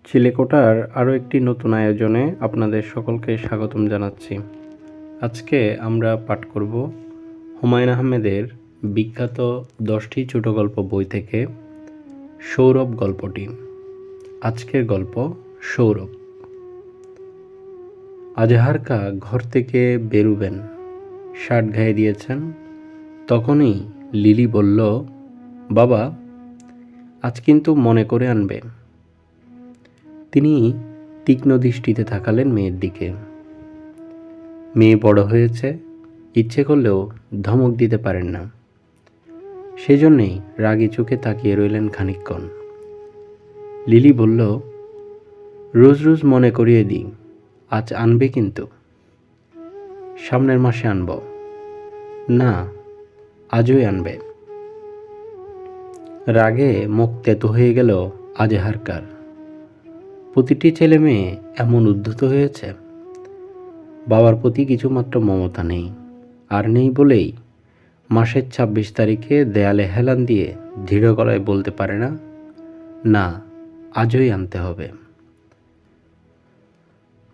চিলেকোঠার আরও একটি নতুন আয়োজনে আপনাদের সকলকে স্বাগতম জানাচ্ছি। আজকে আমরা পাঠ করব হুমায়ুন আহমেদের বিখ্যাত 10টি ছোট গল্প বই থেকে সৌরভ গল্পটি। আজকের গল্প সৌরভ। আজহারকা ঘর থেকে বেরুবেন, শার্ট গায়ে দিয়েছেন। তখনই লিলি বলল, বাবা, আজ কিন্তু মনে করে আনবে। তিনি তীক্ষ্ণ দৃষ্টিতে তাকালেন মেয়ের দিকে। মেয়ে বড় হয়েছে, ইচ্ছে করলেও ধমক দিতে পারেন না। সেজন্যেই রাগী চোখে তাকিয়ে রইলেন খানিকক্ষণ। লিলি বলল, রোজ রোজ মনে করিয়ে দিই, আজ আনবে কিন্তু। সামনের মাসে আনব। না, আজই আনবে। রাগে মুখ তেতো হয়ে গেল আজহারকার। প্রতিটি ছেলে মেয়ে এমন উদ্ধত হয়েছে। বাবার প্রতি কিছুমাত্র মমতা নেই, আর নেই বলেই মাসের 26 তারিখে দেয়ালে হেলান দিয়ে দৃঢ় গলায় বলতে পারে না, না, আজই আনতে হবে।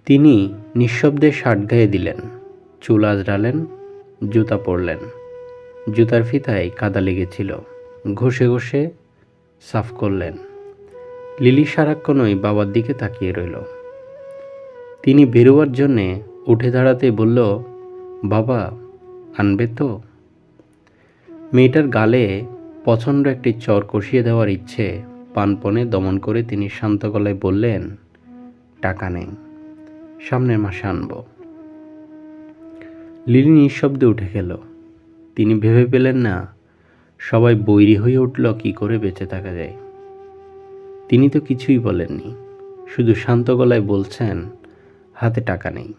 তিনি নিঃশব্দে শার্ট গায়ে দিলেন, চুল আঁচড়ালেন, জুতা পরলেন। জুতার ফিতায় কাদা লেগেছিল, ঘষে ঘষে সাফ করলেন। লিলি সারাক্ষণই বাবার দিকে তাকিয়ে রইল। তিনি বেরোবার জন্যে উঠে দাঁড়াতে বলল, বাবা, আনবে তো? মেয়েটার গালে প্রচণ্ড একটি চর কষিয়ে দেওয়ার ইচ্ছে প্রাণপণে দমন করে তিনি শান্ত গলায় বললেন, টাকা নেই, সামনের মাসে আনব। লিলি নিঃশব্দে উঠে গেল। তিনি ভেবে পেলেন না সবাই বৈরী হয়ে উঠল কি করে বেঁচে থাকা যায়। তিনি তো কিছুই বলেননি, শুধু শান্ত গলায় বলছেন, হাতে টাকা নেই।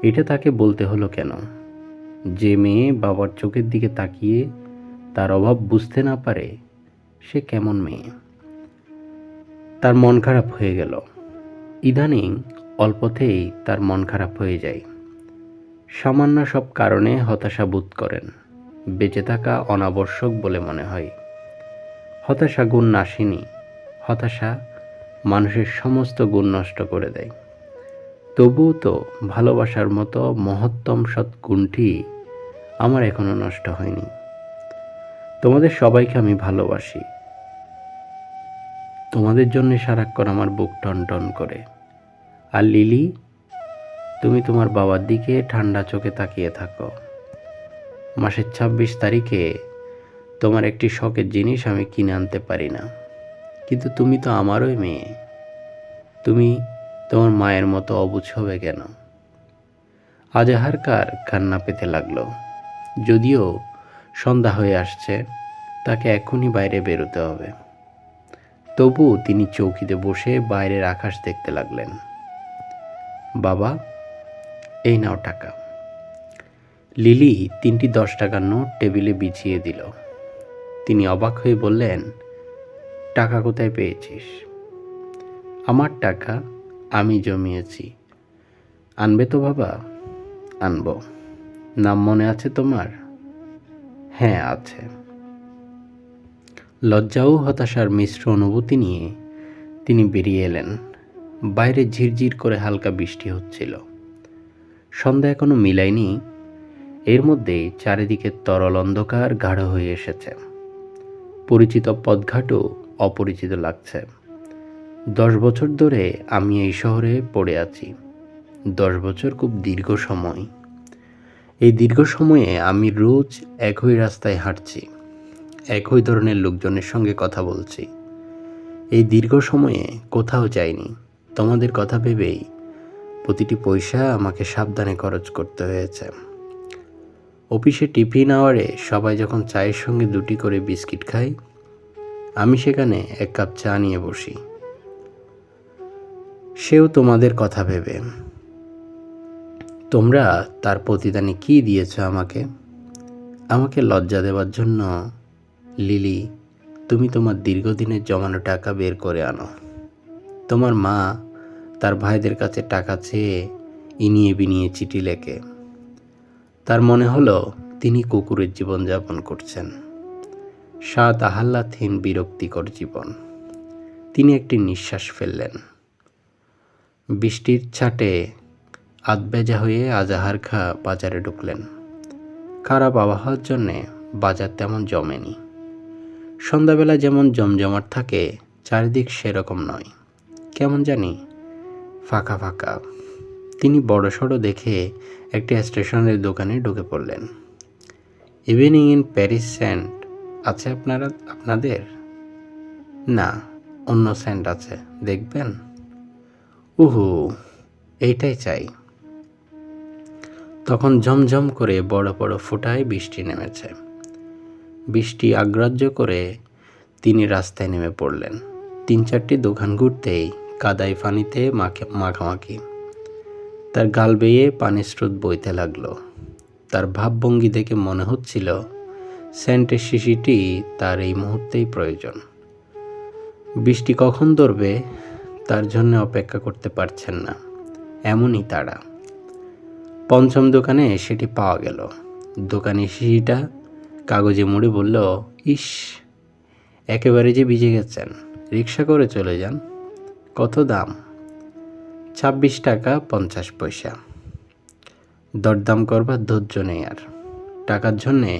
এটা তাকে বলতে হলো কেন? যে মেয়ে বাবার চোখের দিকে তাকিয়ে তার অভাব বুঝতে না পারে, সে কেমন মেয়ে? তার মন খারাপ হয়ে গেল। ইদানিং অল্পতেই তার মন খারাপ হয়ে যায়। সামান্য সব কারণে হতাশা বোধ করেন। বেঁচে থাকা অনাবশ্যক বলে মনে হয়। হতাশা গুণ নাশিনী। হতাশা মানুষের সমস্ত গুণ নষ্ট করে দেয়। তবুও তো ভালোবাসার মতো মহত্তম সৎ গুণটি আমার এখনো নষ্ট হয়নি। তোমাদের সবাইকে আমি ভালোবাসি। তোমাদের জন্য সারাক্ষণ আমার বুক টন টন করে। আর লিলি, তুমি তোমার বাবার দিকে ঠান্ডা চোখে তাকিয়ে থাকো। মাসের 26 তারিখে তোমার একটি শখের জিনিস আমি কিনে আনতে পারি না, কিন্তু তুমি তো আমারই মেয়ে। তুমি তোমার মায়ের মতো অবুঝ হবে কেন? আজহারকার কান্না পেতে লাগলো। যদিও সন্ধ্যা হয়ে আসছে, তাকে এখনই বাইরে বেরোতে হবে। তবু তিনি চৌকিতে বসে বাইরের আকাশ দেখতে লাগলেন। বাবা, এই নাও টাকা। লিলি 3টি 10 টাকার নোট টেবিলে বিছিয়ে দিল। তিনি অবাক হয়ে বললেন, টাকা কোথায় পেয়েছিস? আমার টাকা, আমি জমিয়েছি। আনবে তো বাবা? আনব। নাম মনে আছে তোমার? হ্যাঁ, আছে। লজ্জা ও হতাশার মিশ্র অনুভূতি নিয়ে তিনি বেরিয়ে এলেন। বাইরে ঝিরঝির করে হালকা বৃষ্টি হচ্ছিল। সন্ধ্যা এখনো মিলায়নি। এর মধ্যে চারিদিকে তরল অন্ধকার গাঢ় হয়ে এসেছে। পরিচিত পথঘাটও অপরিচিত লাগছে। 10 বছর ধরে আমি এই শহরে পড়ে আছি। 10 বছর খুব দীর্ঘ সময়। এই দীর্ঘ সময়ে আমি রোজ একই রাস্তায় হাঁটছি, একই ধরনের লোকজনের সঙ্গে কথা বলছি। এই দীর্ঘ সময়ে কোথাও যাইনি। তোমাদের কথা ভেবেই প্রতিটি পয়সা আমাকে সাবধানে খরচ করতে হয়েছে। অফিসে টিফিন আওয়ারে সবাই যখন চায়ের সঙ্গে 2টি করে বিস্কিট খায়, আমি সেখানে 1 কাপ চা নিয়ে বসি, সেও তোমাদের কথা ভেবে। তোমরা তার প্রতিদানে কি দিয়েছ আমাকে? আমাকে লজ্জা দেওয়ার জন্য। লিলি, তুমি তোমার দীর্ঘদিনের জমানো টাকা বের করে আনো। তোমার মা তার ভাইদের কাছে টাকা চেয়ে ইনিয়ে বিনিয়ে চিঠি লেখে। তার মনে হলো তিনি কুকুরের জীবনযাপন করছেন। স্বাদ আহ্লাদহীন বিরক্তিকর জীবন। তিনি একটি নিঃশ্বাস ফেললেন। বৃষ্টির ছাটে আধভেজা হয়ে আজাহার খাঁ বাজারে ঢুকলেন। খারাপ আবহাওয়ার জন্যে বাজার তেমন জমেনি। সন্ধ্যাবেলা যেমন জমজমাট থাকে, চারিদিক সেরকম নয়, কেমন জানি ফাঁকা ফাঁকা। তিনি বড়সড় দেখে একটি স্টেশনের দোকানে ঢুকে পড়লেন। ইভিনিং ইন প্যারিস সেন্ট আছে আপনাদের? না, অন্য সেন্ট আছে, দেখবেন? উহু, এইটাই চাই। তখন ঝমঝম করে বড় বড় ফোঁটায় বৃষ্টি নেমেছে। বৃষ্টি আগ্রাহ্য করে তিনি রাস্তায় নেমে পড়লেন। 3-4টি দোকান ঘুরতেই কাদায় পানিতে মাখামাখি। তার গাল বেয়ে পানির স্রোত বইতে লাগলো। তার ভাবভঙ্গি দেখে মনে হচ্ছিল সেন্টের শিশিটি তার এই মুহূর্তেই প্রয়োজন। বৃষ্টি কখন ধরবে তার জন্য অপেক্ষা করতে পারছেন না, এমনই তাড়া। 5ম দোকানে সেটি পাওয়া গেল। দোকানি শিশিটা কাগজে মুড়ে বলল, ইস, একেবারে যে ভিজে গেছেন, রিক্সা করে চলে যান। কত দাম? 26 টাকা 50 পয়সা। দরদাম করবার ধৈর্য নেই আর। টাকার জন্যে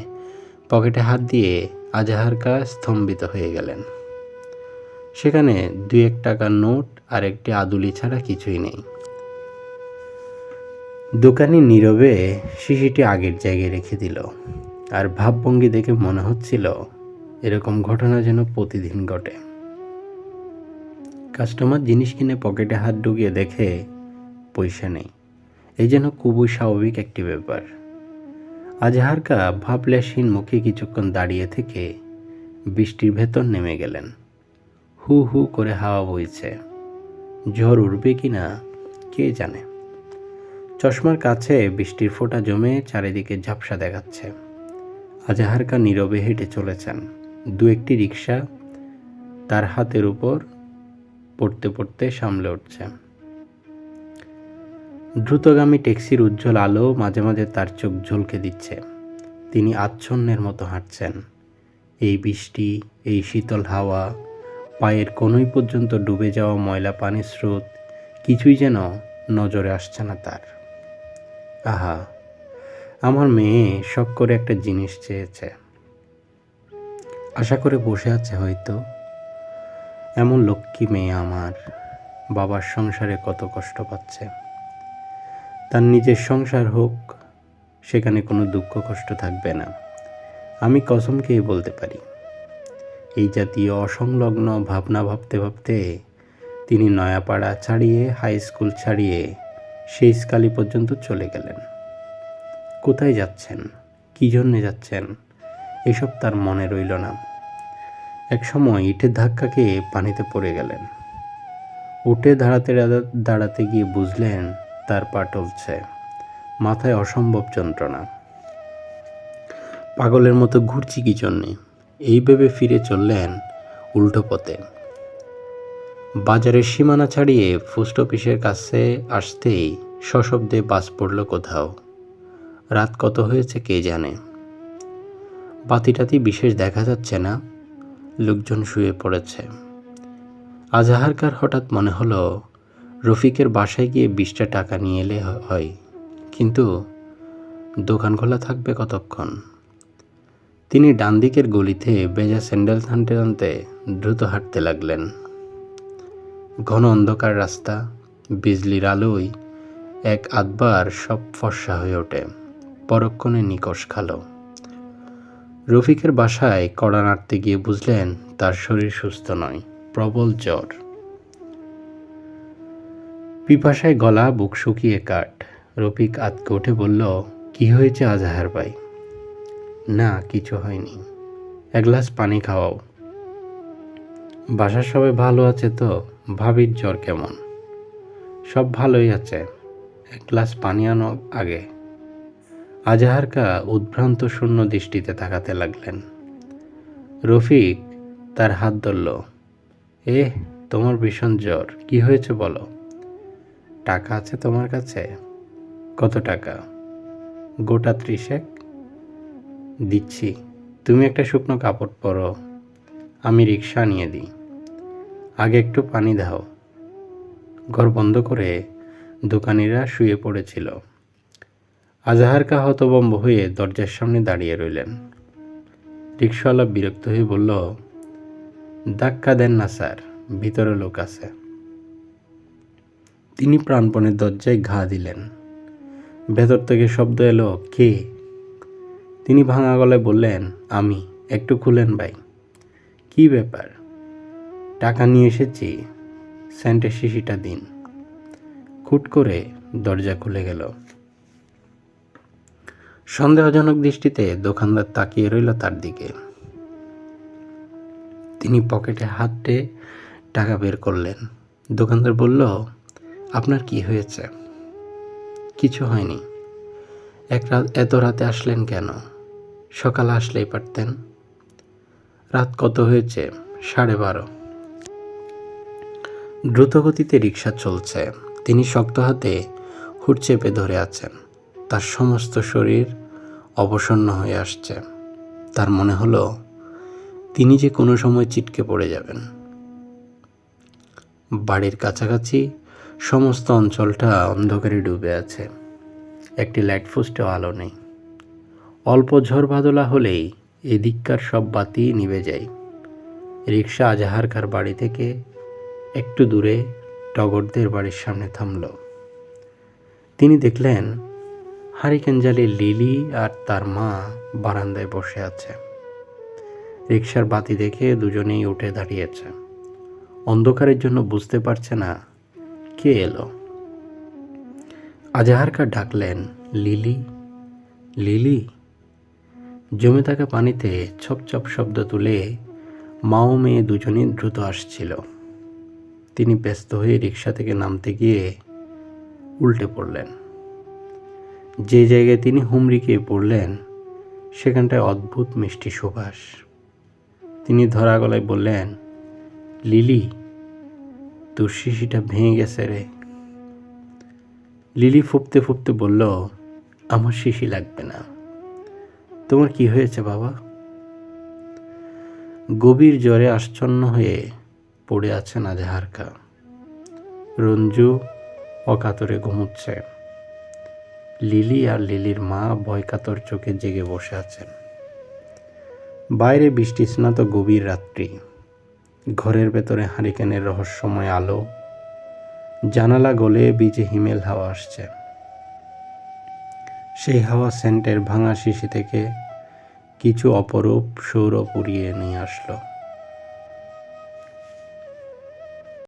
পকেটে হাত দিয়ে আজাহার খাঁ স্তম্ভিত হয়ে গেলেন। সেখানে 2-1 টাকার নোট আর একটি আদুলি ছাড়া কিছুই নেই। দোকানি নীরবে শিশিটি আগের জায়গায় রেখে দিল। আর ভাবভঙ্গি দেখে মনে হচ্ছিল এরকম ঘটনা যেন প্রতিদিন ঘটে। কাস্টমার জিনিস কিনে পকেটে হাত ঢুকিয়ে দেখে পয়সা নেই, এই যেন খুবই স্বাভাবিক একটি ব্যাপার। আজাহার খাঁ ভাবলেশহীন মুখে কিছুক্ষণ দাঁড়িয়ে থেকে বৃষ্টির ভেতর নেমে গেলেন। হু হু করে হাওয়া বইছে, ঝড় উঠবে কি না কে জানে। চশমার কাছে বৃষ্টির ফোঁটা জমে চারিদিকে ঝাপসা দেখাচ্ছে। আজাহার খাঁ নীরবে হেঁটে চলেছেন। 2-1টি রিক্সা তার হাতের উপর পড়তে পড়তে সামলে উঠছে। দ্রুতগামী ট্যাক্সির উজ্জ্বল আলো মাঝে মাঝে তার চোখ ঝলকে দিচ্ছে। তিনি আচ্ছন্নের মতো হাঁটছেন। এই বৃষ্টি, এই শীতল হাওয়া, পায়ের কোনোই পর্যন্ত ডুবে যাওয়া ময়লা পানির স্রোত, কিছুই যেন নজরে আসছে না তার। আহা, আমার মেয়ে শখ করে একটা জিনিস চেয়েছে, আশা করে বসে আছে হয়তো। এমন লক্ষ্মী মেয়ে আমার, বাবার সংসারে কত কষ্ট পাচ্ছে। তার নিজের সংসার হোক, সেখানে কোনো দুঃখ কষ্ট থাকবে না, আমি কসম খেয়ে বলতে পারি। এই জাতীয় অসংলগ্ন ভাবনা ভাবতে ভাবতে তিনি নয়াপাড়া ছাড়িয়ে, হাই স্কুল ছাড়িয়ে সেই স্কালি পর্যন্ত চলে গেলেন। কোথায় যাচ্ছেন, কী জন্যে যাচ্ছেন, এসব তার মনে রইল না। এক সময় ইটের ধাক্কা খেয়ে পানিতে পড়ে গেলেন। উঠে দাঁড়াতে গিয়ে বুঝলেন তার পা টলছে, মাথায় অসম্ভব যন্ত্রণা। পাগলের মতো ঘুরছি কি জন্যে, এই ভেবে ফিরে চললেন উল্টো পথে। বাজারের সীমানা ছাড়িয়ে পোস্ট অফিসের কাছে আসতেই সশব্দে বাস পড়ল কোথাও। রাত কত হয়েছে কে জানে। বাতিটাতি বিশেষ দেখা যাচ্ছে না, লোকজন শুয়ে পড়েছে। আজাহার খাঁর হঠাৎ মনে হলো রফিকের বাসায় গিয়ে 20টা টাকা নিয়ে এলে হয়, কিন্তু দোকান খোলা থাকবে কতক্ষণ। তিনি ডান দিকের গলিতে ভেজা স্যান্ডেল টানতে টানতে দ্রুত হাঁটতে লাগলেন। ঘন অন্ধকার রাস্তা, বিজলির আলোয় এক আধবার সব ফর্সা হয়ে ওঠে, পরক্ষণে নিকষ কালো। রফিকের বাসায় কড়া নাড়তে গিয়ে বুঝলেন তার শরীর সুস্থ নয়, প্রবল জ্বর। পিপাসায় গলা বুক শুকিয়ে কাঠ। রফিক আতকে উঠে বলল, কি হয়েছে আজাহার ভাই? না, কিছু হয়নি, এক গ্লাস পানি খাওয়াও। বাসার সবাই ভালো আছে তো? ভাবির জ্বর কেমন? সব ভালোই আছে, এক গ্লাস পানি আনো আগে। আজাহার খাঁ উদ্ভ্রান্ত শূন্য দৃষ্টিতে তাকাতে লাগলেন। রফিক তার হাত ধরল। তোমার ভীষণ জ্বর, কি হয়েছে বলো। টাকা আছে তোমার কাছে? কত টাকা? গোটা 30 দিচ্ছি, তুমি একটা শুকনো কাপড় পরো, আমি রিক্সা নিয়ে দিই। আগে একটু পানি দাও। ঘর বন্ধ করে দোকানিরা শুয়ে পড়েছিল। আজাহারকা হতভম্ব হয়ে দরজার সামনে দাঁড়িয়ে রইলেন। রিকশাওয়ালা বিরক্ত হয়ে বলল, ধাক্কা দেন না স্যার, ভিতরে লোক আছে। তিনি প্রাণপণে দরজায় ঘা দিলেন। ভেতর থেকে শব্দ এলো, কে? তিনি ভাঙা গলায় বললেন, আমি। একটু খুলেন ভাই। কি ব্যাপার? টাকা নিয়ে এসেছি, সেন্টের শিশিটা দিন। খুট করে দরজা খুলে গেল। সন্দেহজনক দৃষ্টিতে দোকানদার তাকিয়ে রইল তার দিকে। তিনি পকেটে হাতে টাকা বের করলেন। দোকানদার বলল, আপনার কি হয়েছে? কিছু হয়নি। এত রাতে আসলেন কেন? সকালে আসলেই পারতেন। রাত কত হয়েছে? 12:30। দ্রুতগতিতে রিকশা চলছে। তিনি শক্ত হাতে হুড চেপে ধরে আছেন। তার সমস্ত শরীর অবসন্ন হয়ে আসছে। তার মনে হলো তিনি যে কোনো সময় ছিটকে পড়ে যাবেন। বাড়ির কাছাকাছি সমস্ত অঞ্চলটা অন্ধকারে ডুবে আছে। একটি লাইট পোস্টেও আলো নেই। অল্প ঝড় বাদলা হলেই এদিককার সব বাতি নিভে যায়। রিকশা আজাহারকার বাড়ি থেকে একটু দূরে টগরদের বাড়ির সামনে থামল। তিনি দেখলেন হারিকেন জ্বালিয়ে লিলি আর তার মা বারান্দায় বসে আছে। রিকশার বাতি দেখে দুজনেই উঠে দাঁড়িয়েছে। অন্ধকারের জন্য বুঝতে পারছে না কে এলো। আজাহারকা ডাকলেন, লিলি, লিলি। জমে থাকা পানিতে ছপছপ শব্দ তুলে মা ও মেয়ে দুজনেই দ্রুত আসছিল। তিনি ব্যস্ত হয়ে রিকশা থেকে নামতে গিয়ে উল্টে পড়লেন। যে জায়গায় তিনি হুমড়ি খেয়ে পড়লেন সেখানটায় অদ্ভুত মিষ্টি সুবাস। তিনি ধরা গলায় বললেন, লিলি, তোর শিশিটা ভেঙে গেছে রে। লিলি ফুঁপতে ফুঁপতে বলল, আমার শিশি লাগবে না। তোমার কি হয়েছে বাবা? গভীর জ্বরে আচ্ছন্ন হয়ে পড়ে আছেন আজাহারকা। রঞ্জু অকাতরে ঘুমুচ্ছে। লিলি আর লিলির মা ভয়কাতর চোখে জেগে বসে আছেন। বাইরে বৃষ্টি স্নাত গভীর রাত্রি। ঘরের ভেতরে হারিকেনের রহস্যময় আলো। জানালা গলে বিজে হিমেল হাওয়া আসছে। সেই হাওয়া সেন্টের ভাঙা শিশি থেকে কিছু অপরূপ সৌরভ উড়িয়ে নিয়ে আসলো।